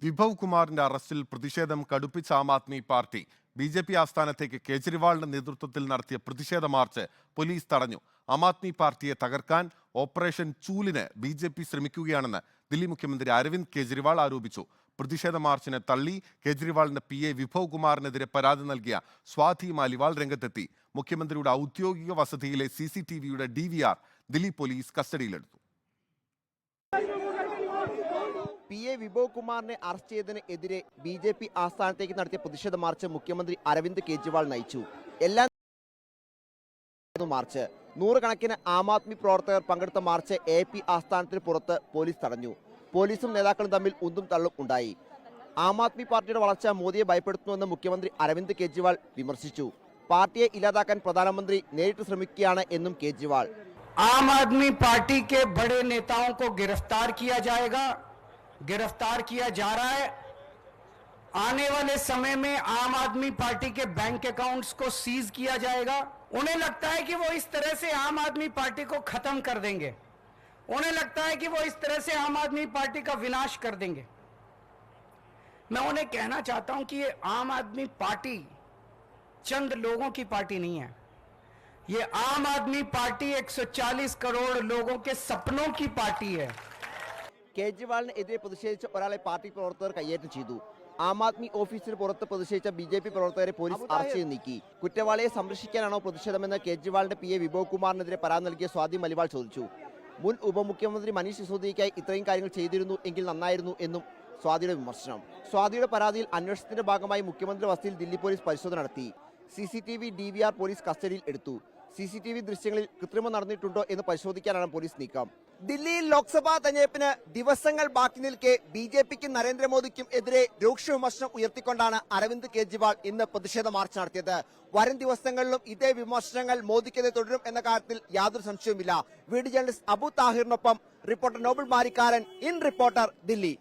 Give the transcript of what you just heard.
വിഭവ് കുമാറിന്റെ അറസ്റ്റിൽ പ്രതിഷേധം കടുപ്പിച്ച ആം ആദ്മി പാർട്ടി ബി.ജെ.പി. ആസ്ഥാനത്തേക്ക് കേജ്രിവാളിന്റെ നേതൃത്വത്തിൽ നടത്തിയ പ്രതിഷേധ മാർച്ച് പോലീസ് തടഞ്ഞു. ആം ആദ്മി പാർട്ടിയെ തകർക്കാൻ ഓപ്പറേഷൻ ചൂലിന് ബി.ജെ.പി. ശ്രമിക്കുകയാണെന്ന് ദില്ലി മുഖ്യമന്ത്രി അരവിന്ദ് കെജ്രിവാൾ ആരോപിച്ചു. പ്രതിഷേധ മാർച്ചിനെ തള്ളി കേജ്രിവാളിന്റെ പി.എ. വിഭവ് കുമാറിനെതിരെ പരാതി നൽകിയ സ്വാതി മാലിവാൾ രംഗത്തെത്തി. മുഖ്യമന്ത്രിയുടെ ഔദ്യോഗിക വസതിയിലെ CCTVയുടെ DVR ദില്ലി പോലീസ് കസ്റ്റഡിയിലെടുത്തു. പി.എ. വിഭവ് കുമാറിനെ അറസ്റ്റ് ചെയ്തതിനെതിരെ ബി.ജെ.പി. ആസ്ഥാനത്തേക്ക് നടത്തിയ പ്രതിഷേധ മാർച്ച് മുഖ്യമന്ത്രി അരവിന്ദ് കെജ്രിവാൾ നയിച്ചു. എല്ലാ മാർച്ച് നൂറുകണക്കിന് ആം ആദ്മി പ്രവർത്തകർ പങ്കെടുത്ത മാർച്ച് AP ആസ്ഥാനത്തിന് പുറത്ത് പോലീസ് തടഞ്ഞു. പോലീസും നേതാക്കളും തമ്മിൽ ഉന്തും തള്ളും ഉണ്ടായി. ആം ആദ്മി പാർട്ടിയുടെ വളർച്ച മോദിയെ ഭയപ്പെടുത്തുന്നുവെന്ന് മുഖ്യമന്ത്രി അരവിന്ദ് കെജ്രിവാൾ വിമർശിച്ചു. പാർട്ടിയെ ഇല്ലാതാക്കാൻ പ്രധാനമന്ത്രി നേരിട്ട് ശ്രമിക്കുകയാണ് എന്നും കേജ്രിവാൾ. आम आदमी पार्टी के बड़े नेताओं को गिरफ्तार किया जाएगा, गिरफ्तार किया जा रहा है। आने वाले समय में आम आदमी पार्टी के बैंक अकाउंट्स को सीज किया जाएगा। उन्हें लगता है कि वो इस तरह से आम आदमी पार्टी को खत्म कर देंगे, उन्हें लगता है कि वो इस तरह से आम आदमी पार्टी का विनाश कर देंगे। मैं उन्हें कहना चाहता हूं कि ये आम आदमी पार्टी चंद लोगों की पार्टी नहीं है, ये आम आदमी पार्टी 140 करोड़ लोगों के सपनों की पार्टी है. കേജ്രിവാളിനെതിരെ പ്രതിഷേധിച്ച ഒരാളെ പാർട്ടി പ്രവർത്തകർ കയ്യേറ്റം ചെയ്തു. ആം ആദ്മി ഓഫീസിന് പുറത്ത് പ്രതിഷേധിച്ച ബി.ജെ.പി. പ്രവർത്തകരെ പോലീസ് അറസ്റ്റ് ചെയ്ത് നീക്കി. കുറ്റവാളിയെ സംരക്ഷിക്കാനാണോ പ്രതിഷേധമെന്ന് കേജ്രിവാളിന്റെ പി.എ. വിഭവ് കുമാറിനെതിരെ പരാതി നൽകിയ സ്വാതി മലിവാൾ ചോദിച്ചു. മുൻ ഉപമുഖ്യമന്ത്രി മനീഷ് സിസോദിയയ്ക്കായി ഇത്രയും കാര്യങ്ങൾ ചെയ്തിരുന്നു എങ്കിൽ നന്നായിരുന്നു എന്നും സ്വാതിയുടെ വിമർശനം. സ്വാതിയുടെ പരാതിയിൽ അന്വേഷണത്തിന്റെ ഭാഗമായി മുഖ്യമന്ത്രി വസതിയിൽ ദില്ലി പോലീസ് പരിശോധന നടത്തി. CCTV DVR പോലീസ് കസ്റ്റഡിയിൽ എടുത്തു. CCTV ദൃശ്യങ്ങളിൽ കൃത്രിമം നടന്നിട്ടുണ്ടോ എന്ന് പരിശോധിക്കാനാണ് പോലീസ് നീക്കം. ദില്ലിയിൽ ലോക്സഭാ തെരഞ്ഞെടുപ്പിന് ദിവസങ്ങൾ ബാക്കി നിൽക്കെ ബി.ജെ.പിക്കും നരേന്ദ്രമോദിക്കും എതിരെ രൂക്ഷ വിമർശനം ഉയർത്തിക്കൊണ്ടാണ് അരവിന്ദ് കെജ്രിവാൾ ഇന്ന് പ്രതിഷേധ മാർച്ച് നടത്തിയത്. വരും ദിവസങ്ങളിലും ഇതേ വിമർശനങ്ങൾ മോദിക്കെതിരെ തുടരും എന്ന കാര്യത്തിൽ യാതൊരു സംശയവുമില്ല. വീഡിയോ ജേർണലിസ്റ്റ് അബു താഹിറിനൊപ്പം reporter Noble Marikkaran, in reporter, Delhi.